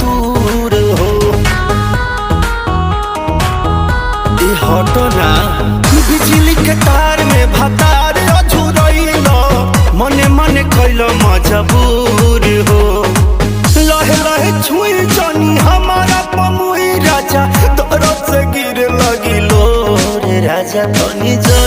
तूर हो। ए हटो ना बिजली के तार में भतार अझुरैलो मने मने कैलो मजबूर हो। लहे लहे छुई जानी हमारा पमुई राजा तोरो से गिर लगिलो रे राजा तनी जो